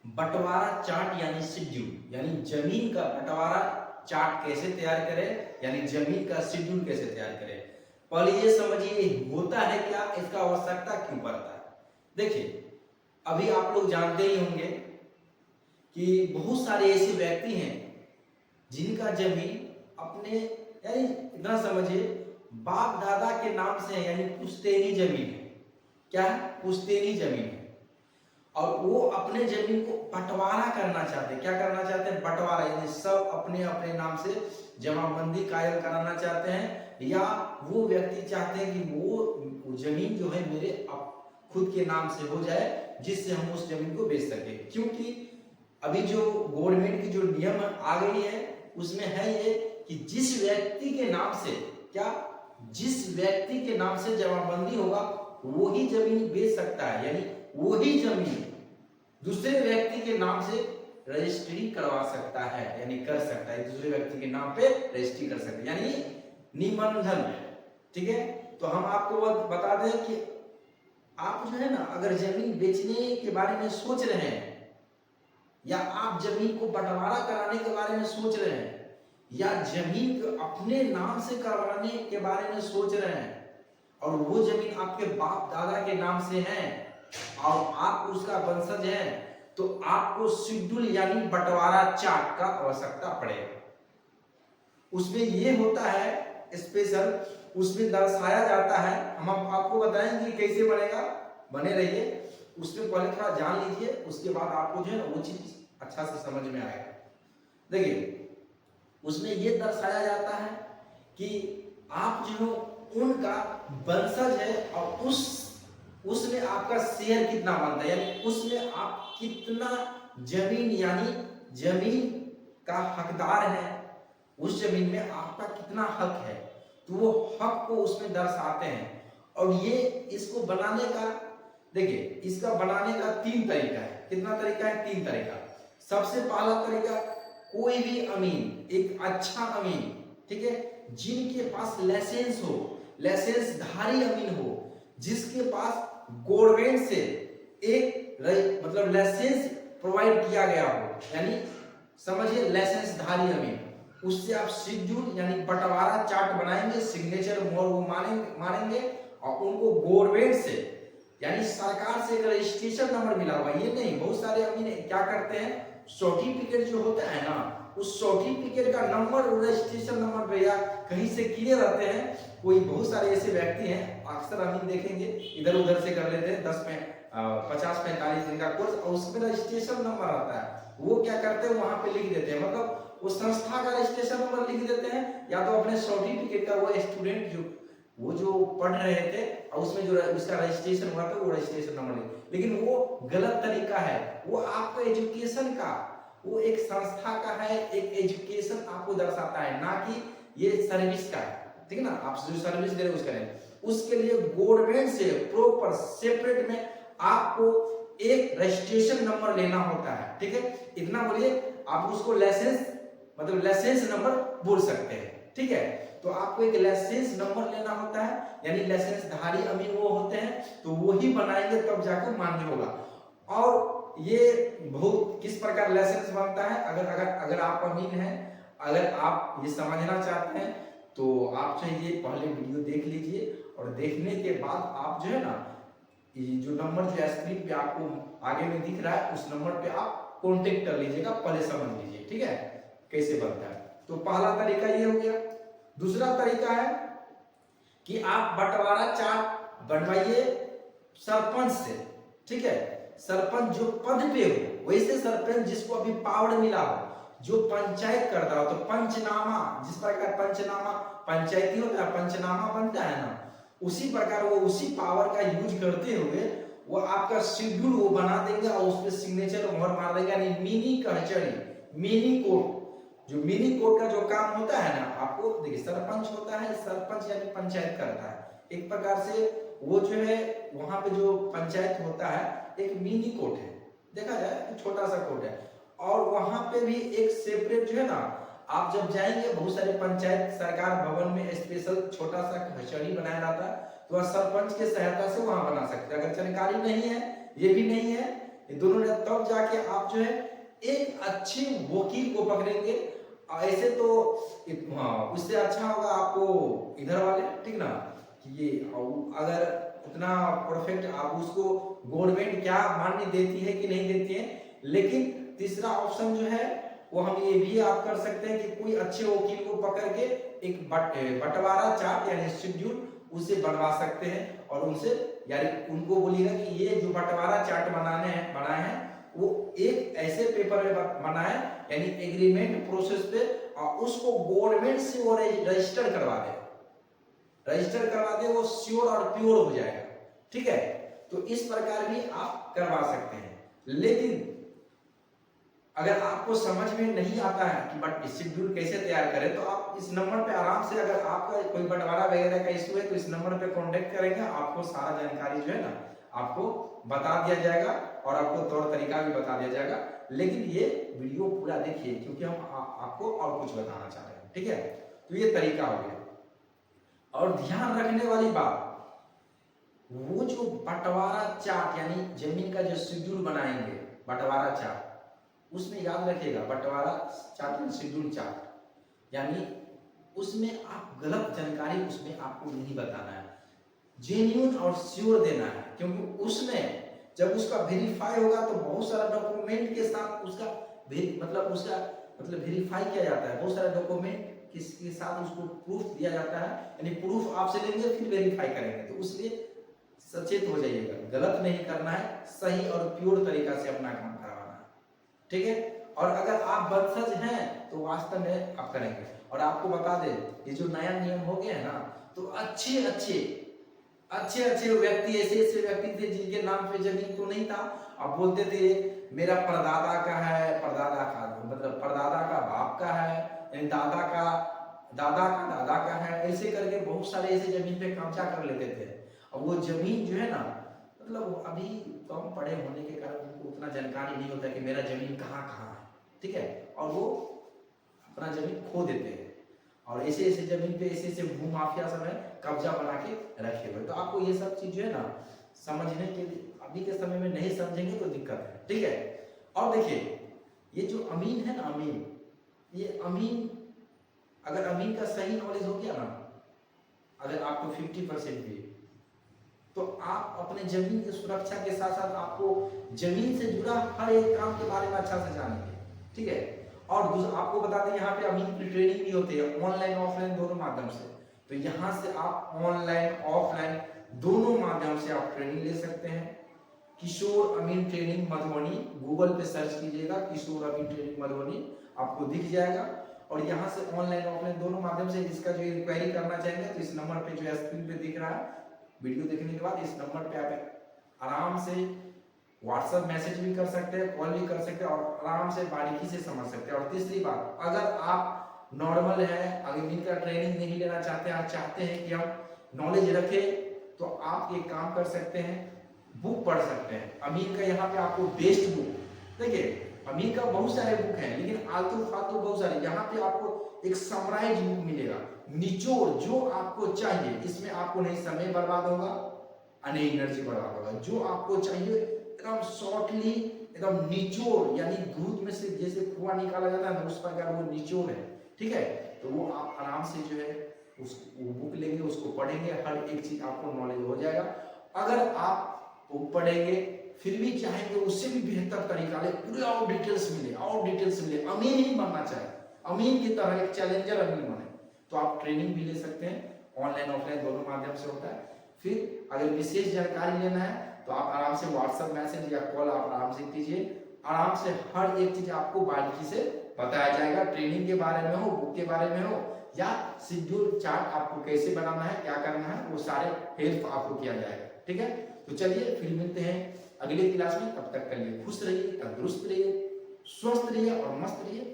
बंटवारा चार्ट यानी शेड्यूल, यानी जमीन का बंटवारा चार्ट कैसे तैयार करें, यानी जमीन का शेड्यूल कैसे तैयार करें। पहले ये समझिए होता है क्या, इसका आवश्यकता क्यों पड़ता है। देखिए अभी आप लोग जानते ही होंगे कि बहुत सारे ऐसे व्यक्ति हैं जिनका जमीन अपने यानी इतना समझिए बाप दादा के नाम से है, यानी पुश्तैनी जमीन है। क्या है? पुश्तैनी जमीन है। और वो अपने जमीन को बंटवारा करना चाहते हैं। क्या करना चाहते हैं? बंटवारा, यानी सब अपने अपने नाम से जमाबंदी कायम कराना चाहते हैं, या वो व्यक्ति चाहते हैं कि वो जमीन जो है मेरे खुद के नाम से हो जाए, जिससे हम उस जमीन को बेच सके। क्योंकि अभी जो गवर्नमेंट की जो नियम आ गई है उसमें है ये कि जिस व्यक्ति के नाम से क्या, जिस व्यक्ति के नाम से जमाबंदी होगा वही जमीन बेच सकता है, यानी वही जमीन दूसरे व्यक्ति के नाम से रजिस्ट्री करवा सकता है, यानी कर सकता है, दूसरे व्यक्ति के नाम पे रजिस्ट्री कर सकता है, यानी निबंधन। ठीक है, तो हम आपको बता दें कि आप जो है ना, अगर जमीन बेचने के बारे में सोच रहे हैं, या आप जमीन को बंटवारा कराने के बारे में सोच रहे हैं, या जमीन को अपने नाम से करवाने के बारे में सोच रहे हैं, और वो जमीन आपके बाप दादा के नाम से है और आप उसका वंशज हैं, तो आपको शेड्यूल यानी बंटवारा चार्ट का आवश्यकता पड़ेगा। उसमें ये होता है स्पेशल, उसमें दर्शाया जाता है। हम आपको बताएंगे कैसे बनेगा, बने रहिए। उसमें पहले थोड़ा जान लीजिए, उसके बाद आपको जो है ना वो चीज अच्छा से समझ में आएगा। देखिए उसमें ये दर्शाया जाता है कि आप जो उनका वंशज है और उसमें आपका शेयर कितना बनता है, यानी उसमें आप कितना जमीन यानी जमीन का हकदार है, उस जमीन में आपका कितना हक है, तो वो हक को उसमें दर्शाते हैं। और ये इसको बनाने का, देखिए इसका बनाने का 3 तरीका है। कितना तरीका है? 3 तरीका। सबसे पहला तरीका, कोई भी अमीन, एक अच्छा अमीन, ठीक है, जिनके पास लाइसेंस हो, लाइसेंस धारी अमीन हो, जिसके पास गवर्नमेंट से एक मतलब लाइसेंस प्रोवाइड किया गया हो, यानी समझिए लाइसेंस धारी अमीन, उससे आप शेड्यूल यानी बंटवारा चार्ट बनाएंगे, सिग्नेचर मोहर वो मारेंगे और उनको गवर्नमेंट से यानी सरकार से एक रजिस्ट्रेशन नंबर मिला हुआ। ये नहीं, बहुत सारे अमीन क्या करते हैं, सर्टिफिकेट जो होता है ना, उस सर्टिफिकेट का नंबर रजिस्ट्रेशन नंबर पे या कहीं से किए रहते हैं। कोई बहुत सारे ऐसे व्यक्ति हैं, अक्सर अमीन देखेंगे इधर उधर से कर लेते हैं 50-45 दिन का कोर्स, और उसमें रजिस्ट्रेशन नंबर आता है, वो क्या करते हैं वहां पे लिख देते हैं, मतलब उस संस्था का रजिस्ट्रेशन नंबर लिख देते हैं, या तो अपने सर्टिफिकेट का, वो स्टूडेंट जो पढ़ रहे थे और उसमें जो उसका रजिस्ट्रेशन हुआ था वो रजिस्ट्रेशन नंबर, लेकिन वो गलत तरीका है। वो आपको एजुकेशन का, वो एक संस्था का है, एक एजुकेशन आपको दर्शाता है, ना कि ये सर्विस का है। ठीक है ना, आप जो सर्विस दे रहे हो उसका नहीं। उसके लिए गवर्नमेंट से प्रॉपर सेपरेट में आपको एक रजिस्ट्रेशन नंबर लेना होता है। ठीक है, इतना बोलिए, आप उसको लाइसेंस मतलब लाइसेंस नंबर बोल सकते हैं। ठीक है, तो आपको एक लाइसेंस नंबर लेना होता है, यानी लाइसेंस धारी अमीन वो होते हैं, तो वो ही बनाएंगे तब जाकर मान्य होगा। और ये बहुत किस प्रकार लाइसेंस बनता है, अगर आप अमीन हैं, अगर आप ये समझना चाहते हैं तो आप चाहिए पहले वीडियो देख लीजिए, और देखने के बाद आप जो है ना, ये जो नंबर जो स्क्रीन पे आपको आगे में दिख रहा है, उस नंबर पे आप कांटेक्ट कर लीजिएगा, पहले समझ लीजिए। ठीक है, कैसे बनता है। तो पहला तरीका ये हो गया। दूसरा तरीका है कि आप बंटवारा चार्ट बनवाइए सरपंच से। ठीक है, सरपंच जो पद पे हो, वैसे सरपंच जिसको अभी पावर मिला हो, जो पंचायत करता हो, तो पंचनामा, जिस प्रकार पंचनामा पंचायती होता है, पंचनामा बनता है ना, उसी प्रकार वो उसी पावर का यूज करते हुए वो आपका शेड्यूल वो बना देंगे और उस पर सिग्नेचर मोहर मार देंगे, यानी मिनी कचहरी, मिनी कोर्ट। जो मिनी कोर्ट का जो काम होता है ना, आपको देखिए सरपंच होता है, सरपंच यानी पंचायत करता है, एक प्रकार से वो जो है वहां पे जो पंचायत होता है एक मिनी कोर्ट है, देखा जाए छोटा सा कोर्ट है। और वहां पे भी एक सेपरेट जो है ना, आप जब जाएंगे बहुत सारे पंचायत सरकार भवन में स्पेशल छोटा सा कचहरी बनाया जाता है, तो सरपंच के सहायता से वहां बना सकते हैं। अगर जानकारी नहीं है, ये भी नहीं है ये दोनों ने, तब जाके आप जो है एक अच्छे वकील को पकड़ेंगे। ऐसे तो हाँ, उससे अच्छा होगा आपको इधर वाले, ठीक ना, कि ये अगर उतना परफेक्ट आप उसको गवर्नमेंट क्या मान्य देती है कि नहीं देती है। लेकिन तीसरा ऑप्शन जो है वो हम ये भी आप कर सकते हैं कि कोई अच्छे वकील को पकड़ के एक बंटवारा चार्ट यानी शेड्यूल उसे बनवा सकते हैं, और उनसे यानी उनको बोलिएगा कि ये जो बंटवारा चार्ट बनाए हैं वो एक ऐसे पेपर में बनाए यानी एग्रीमेंट प्रोसेस पे, और उसको गवर्नमेंट से वो रजिस्टर करवा दे, वो श्योर और प्योर हो जाएगा, ठीक है। तो इस प्रकार भी आप करवा सकते हैं। लेकिन अगर आपको समझ में नहीं आता है कि बट शेड्यूल कैसे तैयार करें, तो आप इस नंबर पे आराम से, अगर आपका कोई बंटवारा वगैरह का इशू है तो इस नंबर पे कांटेक्ट करेंगे, आपको सारा जानकारी जो है ना आपको बता दिया जाएगा, और आपको तौर तरीका भी बता दिया जाएगा। लेकिन ये वीडियो पूरा देखिए, क्योंकि हम आपको और कुछ बताना चाह रहे हैं, ठीक है। तो ये तरीका हो गया। और ध्यान रखने वाली बात, वो जो बंटवारा चार्ट यानी जमीन का जो शेड्यूल बनाएंगे बंटवारा चार्ट, उसमें याद रखिएगा बंटवारा चार्ट यानी शेड्यूल चार्ट, यानी उसमें आप गलत जानकारी उसमें आपको नहीं बताना है, जेन्युइन और श्योर देना है। क्योंकि उसमें जब उसका वेरीफाई होगा तो बहुत सारा डॉक्यूमेंट के साथ उसका मतलब वेरीफाई किया जाता है, बहुत सारा डॉक्यूमेंट किसके साथ उसको प्रूफ दिया जाता है, यानी प्रूफ आपसे लेंगे फिर वेरीफाई करेंगे। तो उसलिए सचेत हो जाइएगा, गलत नहीं करना है, सही और प्योर तरीका से अपना काम करवाना है, ठीक है। और अगर आप बदसज हैं तो वास्तव में आप करेंगे। और आपको बता दें, ये जो नया नियम हो गया है ना, तो अच्छे व्यक्ति, ऐसे व्यक्ति थे जिनके नाम पे जमीन तो नहीं था, अब बोलते थे मेरा परदादा का है, परदादा का मतलब परदादा का बाप का है, यानी दादा का दादा का है, ऐसे करके बहुत सारे ऐसे जमीन पे कब्जा कर लेते थे। अब वो जमीन जो है ना, मतलब अभी कम पढ़े होने के कारण उनको उतना जानकारी नहीं होता कि मेरा जमीन कहाँ है, ठीक है, और वो अपना जमीन खो देते हैं, और ऐसे जमीन पे ऐसे भू माफिया सब है कब्जा बना के रखे हुए। तो आपको ये सब चीज जो है ना समझने के लिए, अभी के समय में नहीं समझेंगे तो दिक्कत है, ठीक है। और देखिए ये जो अमीन है ना, अमीन अगर अमीन का सही नॉलेज हो गया ना, अगर आपको 50% भी, तो आप अपने जमीन की सुरक्षा के साथ साथ आपको जमीन से जुड़ा हर एक काम के बारे में अच्छा से जानेंगे, ठीक है। और आपको बता दें यहाँ पे अमीन की ट्रेनिंग भी होती है, ऑनलाइन ऑफलाइन दोनों माध्यम से। तो यहाँ से आप ऑनलाइन ऑफलाइन दोनों माध्यम से आप ट्रेनिंग ले सकते हैं। किशोर अमीन ट्रेनिंग मधुबनी, गूगल पे सर्च कीजिएगा किशोर अमीन ट्रेनिंग मधुबनी, आपको दिख जाएगा। और यहाँ से ऑनलाइन ऑफलाइन दोनों माध्यम से इसका जो इंक्वायरी करना चाहेंगे तो इस नंबर पे जो स्क्रीन पे दिख रहा है, वीडियो देखने के बाद इस नंबर पे आप आराम से व्हाट्सएप मैसेज भी कर सकते हैं, कॉल भी कर सकते हैं, और आराम से बारीकी से समझ सकते हैं। और तीसरी बात, अगर आप नॉर्मल है, अमीन का ट्रेनिंग नहीं लेना चाहते हैं, आप चाहते हैं कि हम नॉलेज रखें, तो आप एक काम कर सकते हैं, बुक पढ़ सकते हैं। अमीन का यहाँ पे आपको बेस्ट बुक, देखिए अमीन का बहुत सारे बुक हैं, लेकिन आलतू फालतू बहुत सारे, यहाँ पे आपको एक समराइज बुक मिलेगा, निचोड़ जो आपको चाहिए। इसमें आपको नहीं समय बर्बाद होगा, नहीं एनर्जी बर्बाद होगा, जो आपको चाहिए एकदम शॉर्टली, एकदम निचोड़, यानी दूध में से जैसे कुआं निकाला जाता है उस प्रकार वो निचोड़ है, ठीक है। तो वो आप आराम से जो है वो बुक लेंगे, उसको पढ़ेंगे, हर एक चीज आपको नॉलेज हो जाएगा। अगर आप बुक पढ़ेंगे फिर भी चाहेंगे उससे भी बेहतर तरीका ले, पूरे और डिटेल्स मिले, अमीन ही बनना चाहे, अमीन की तरह एक चैलेंजर अमीन बने, तो आप ट्रेनिंग भी ले सकते हैं, ऑनलाइन ऑफलाइन दोनों माध्यम से होता है। फिर अगर विशेष जानकारी लेना है तो आप आराम से व्हाट्सएप मैसेज या कॉल आप आराम से कीजिए, आराम से हर एक चीज आपको बारीकी से बताया जाएगा, ट्रेनिंग के बारे में हो, बुक के बारे में हो, या शेड्यूल चार्ट आपको कैसे बनाना है, क्या करना है, वो सारे हेल्प आपको किया जाएगा, ठीक है। तो चलिए फिर मिलते हैं अगले क्लास में, तब तक के लिए खुश रहिए, तंदुरुस्त रहिए, स्वस्थ रहिए और मस्त रहिए।